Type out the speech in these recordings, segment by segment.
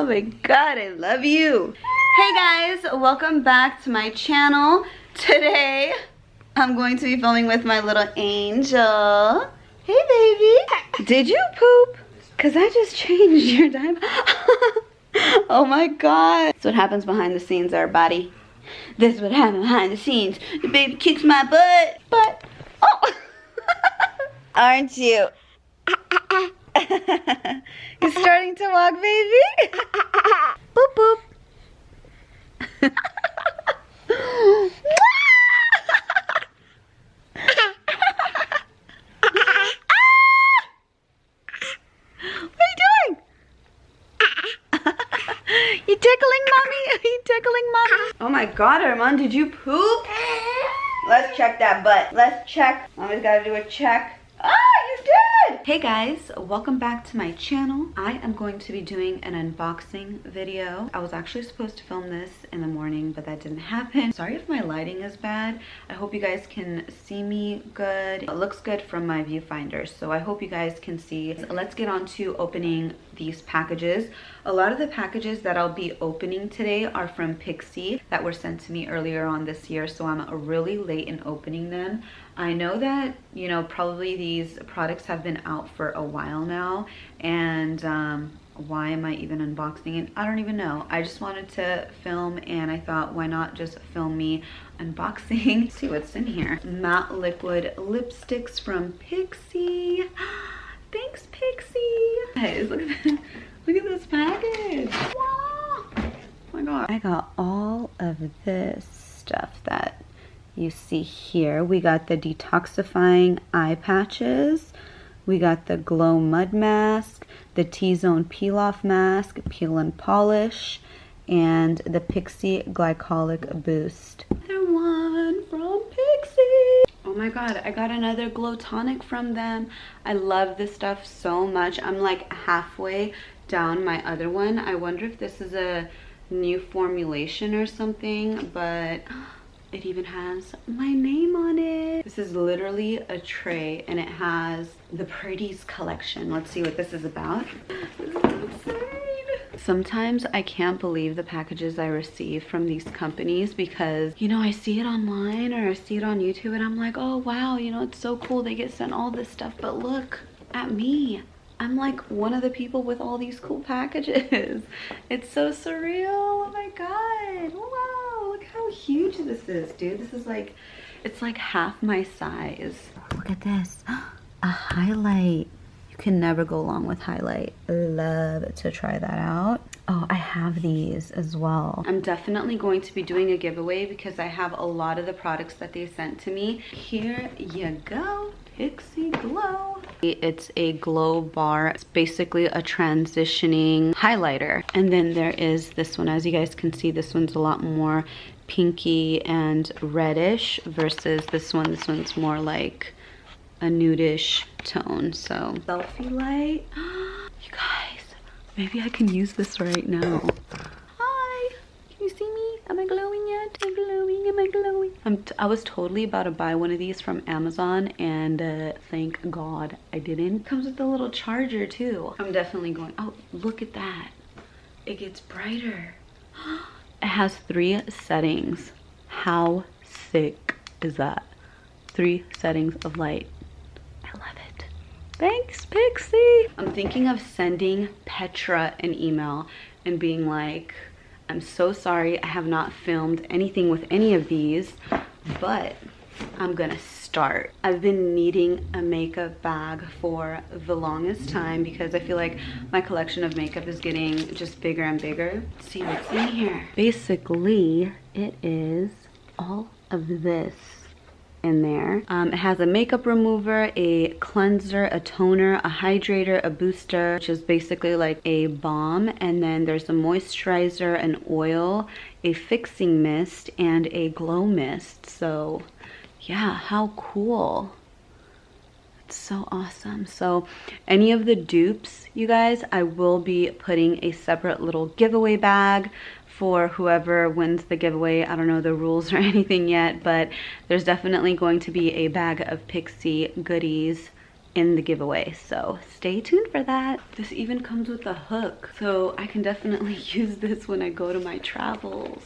Oh my god, I love you. Hey guys, welcome back to my channel. Today, I'm going to be filming with my little angel. Hey baby. Did you poop? Cause I just changed your diaper. Oh my god. That's what happens behind the scenes, everybody. This is what happens behind the scenes. The baby kicks my butt. But, oh. Aren't you? You're starting to walk, baby. Boop, boop. You tickling mommy? Are you tickling mommy? Oh my god, Armand, did you poop? Let's check that butt. Let's check. Mommy's gotta do a check. Ah, you did! Hey guys, welcome back to my channel. I am going to be doing an unboxing video. I was actually supposed to film this in the morning, but that didn't happen. Sorry if my lighting is bad. I hope you guys can see me good. It looks good from my viewfinder, so I hope you guys can see. Let's get on to opening these packages. A lot of the packages that I'll be opening today are from Pixie that were sent to me earlier on this year, so I'm really late in opening them. I know that, you know, probably these products have been out for a while now, and why am I even unboxing it? I don't even know. I just wanted to film, and I thought, why not just film me unboxing? Let's see what's in here. Matte liquid lipsticks from Pixie. Thanks, Pixie. Guys, look at this. Look at this package. Wow. Oh my god. I got all of this stuff that you see here. We got the detoxifying eye patches. We got the glow mud mask, the T-zone peel off mask, peel and polish, and the Pixie glycolic boost. Another one from Pixie. Oh my god, I got another glow tonic from them. I love this stuff so much. I'm like halfway down my other one. I wonder if this is a new formulation or something, but it even has my name on it. This is literally a tray, and it has the Pretties collection. Let's see what this is about. This is insane. Sometimes I can't believe the packages I receive from these companies because, you know, I see it online or I see it on YouTube and I'm like, oh wow, you know, it's so cool they get sent all this stuff, but look at me. I'm like one of the people with all these cool packages. It's so surreal. Oh my god. Wow, look how huge this is, dude. This is like, it's like half my size. Look at this. A highlight. You can never go wrong with highlight. Love to try that out. Oh, I have these as well. I'm definitely going to be doing a giveaway because I have a lot of the products that they sent to me. Here you go. Pixie Glow. It's a glow bar. It's basically a transitioning highlighter. And then there is this one. As you guys can see, this one's a lot more pinky and reddish versus this one. This one's more like a nudish tone. So selfie light. You guys, maybe I can use this right now. Hi, can you see me? Am I glowing yet? Am I glowing? Am I glowing? I was totally about to buy one of these from Amazon, and thank God I didn't. It comes with a little charger too. I'm definitely going, oh, look at that. It gets brighter. It has 3 settings. How sick is that? 3 settings of light. I love it. Thanks, Pixie. I'm thinking of sending Petra an email and being like, I'm so sorry I have not filmed anything with any of these, but I'm gonna start. I've been needing a makeup bag for the longest time because I feel like my collection of makeup is getting just bigger and bigger. Let's see what's in here. Basically, it is all of this in there. It has a makeup remover, a cleanser, a toner, a hydrator, a booster, which is basically like a balm, and then there's a moisturizer, an oil, a fixing mist, and a glow mist. So yeah, how cool. It's so awesome. So any of the dupes, you guys, I will be putting a separate little giveaway bag for whoever wins the giveaway. I don't know the rules or anything yet, but there's definitely going to be a bag of Pixie goodies in the giveaway, so stay tuned for that. This even comes with a hook, so I can definitely use this when I go to my travels.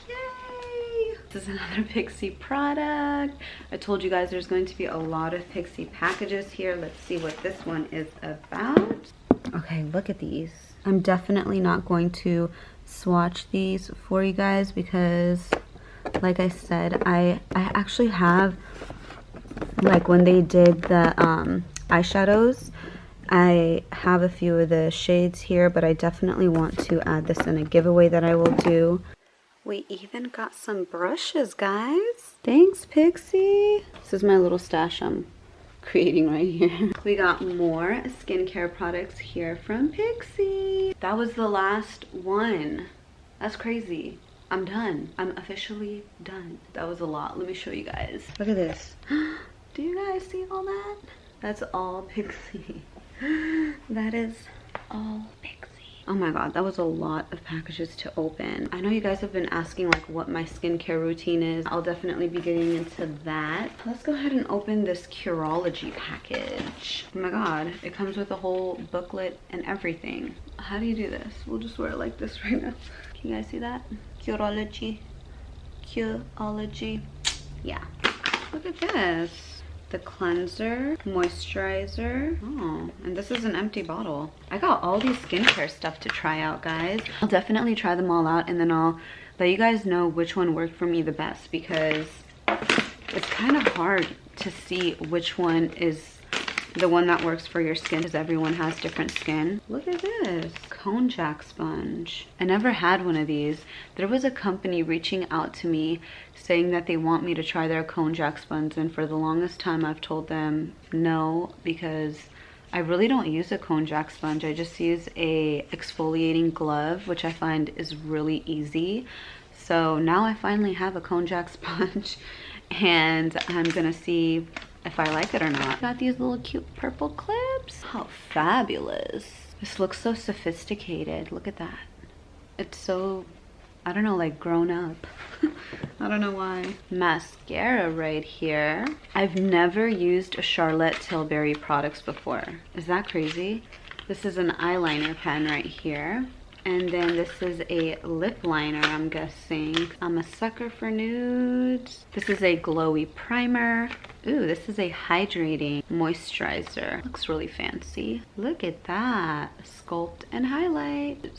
Yay! This is another Pixie product. I told you guys there's going to be a lot of Pixie packages here. Let's see what this one is about. Okay, look at these. I'm definitely not going to swatch these for you guys because, like I said, I actually have, like when they did the eyeshadows, I have a few of the shades here, but I definitely want to add this in a giveaway that I will do. We even got some brushes, guys. Thanks, Pixie. This is my little stash I'm creating right here. We got more skincare products here from Pixie. That was the last one. That's crazy. I'm done. I'm officially done. That was a lot. Let me show you guys. Look at this. Do you guys see all that? That's all Pixie. That is all Pixie. Oh my god, that was a lot of packages to open. I know you guys have been asking like what my skincare routine is. I'll definitely be getting into that. Let's go ahead and open this Curology package. Oh my god, it comes with a whole booklet and everything. How do you do this? We'll just wear it like this right now. Can you guys see that? Curology. Curology. Yeah. Look at this. The cleanser, moisturizer. Oh, and this is an empty bottle. I got all these skincare stuff to try out, guys. I'll definitely try them all out and then I'll let you guys know which one worked for me the best because it's kind of hard to see which one is the one that works for your skin because everyone has different skin. Look at this cone jack sponge. I never had one of these. There was a company reaching out to me saying that they want me to try their cone jack sponge, and for the longest time I've told them no because I really don't use a cone jack sponge. I just use a exfoliating glove, which I find is really easy. So now I finally have a cone jack sponge and I'm gonna see if I like it or not. Got these little cute purple clips. How fabulous. This looks so sophisticated. Look at that. It's so, I don't know, like grown up. I don't know why. Mascara right here. I've never used a Charlotte Tilbury products before. Is that crazy? This is an eyeliner pen right here. And then this is a lip liner, I'm guessing. I'm a sucker for nudes. This is a glowy primer. Ooh, this is a hydrating moisturizer. Looks really fancy. Look at that. Sculpt and highlight.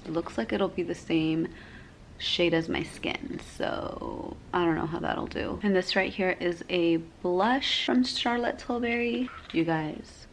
Looks like it'll be the same shade as my skin, so I don't know how that'll do. And this right here is a blush from Charlotte Tilbury. You guys,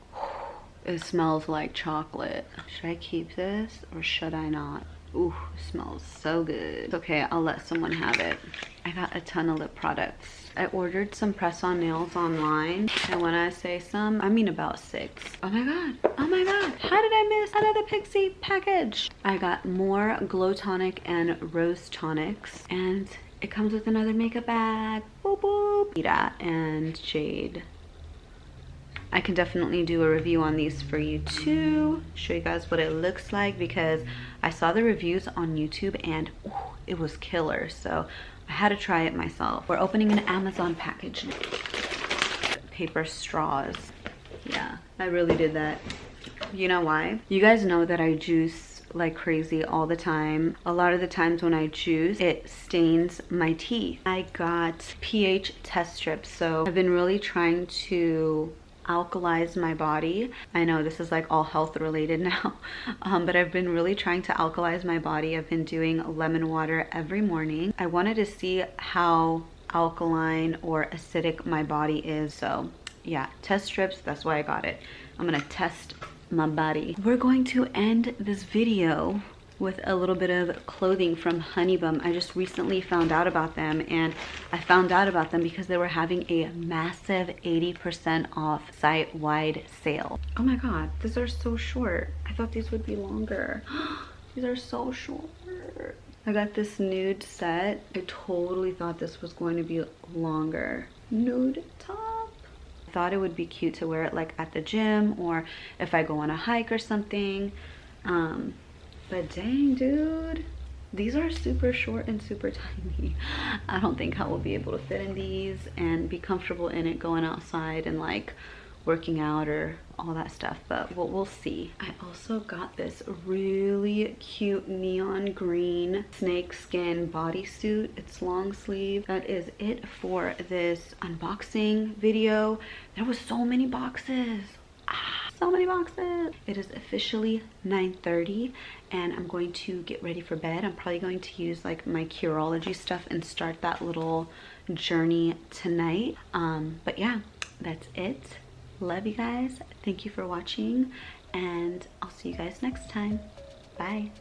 it smells like chocolate. Should I keep this or should I not? Ooh, it smells so good. Okay, I'll let someone have it. I got a ton of lip products. I ordered some press-on nails online, and when I say some, I mean about 6. Oh my god, oh my god, how did I miss another Pixie package? I got more Glow Tonic and Rose Tonics, and it comes with another makeup bag. Boop boop. Ida and Jade. I can definitely do a review on these for you too, show you guys what it looks like, because I saw the reviews on YouTube and ooh, it was killer, so I had to try it myself. We're opening an Amazon package. Paper straws. Yeah, I really did that. You know why? You guys know that I juice like crazy all the time. A lot of the times when I juice, it stains my teeth. I got pH test strips, so I've been really trying to alkalize my body. I know this is like all health related now, but I've been really trying to alkalize my body. I've been doing lemon water every morning. I wanted to see how alkaline or acidic my body is, so yeah, test strips, that's why I got it. I'm gonna test my body. We're going to end this video with a little bit of clothing from Honeybum. I just recently found out about them, and I found out about them because they were having a massive 80% off site-wide sale. Oh my god, these are so short. I thought these would be longer. These are so short. I got this nude set. I totally thought this was going to be longer. Nude top. I thought it would be cute to wear it like at the gym or if I go on a hike or something. But dang, dude, these are super short and super tiny. I don't think I will be able to fit in these and be comfortable in it going outside and like working out or all that stuff, but we'll see. I also got this really cute neon green snake skin bodysuit. It's long sleeve. That is it for this unboxing video. There was so many boxes. So many boxes. It is officially 9:30 and I'm going to get ready for bed. I'm probably going to use like my Curology stuff and start that little journey tonight. But yeah, that's it. Love you guys. Thank you for watching and I'll see you guys next time. Bye.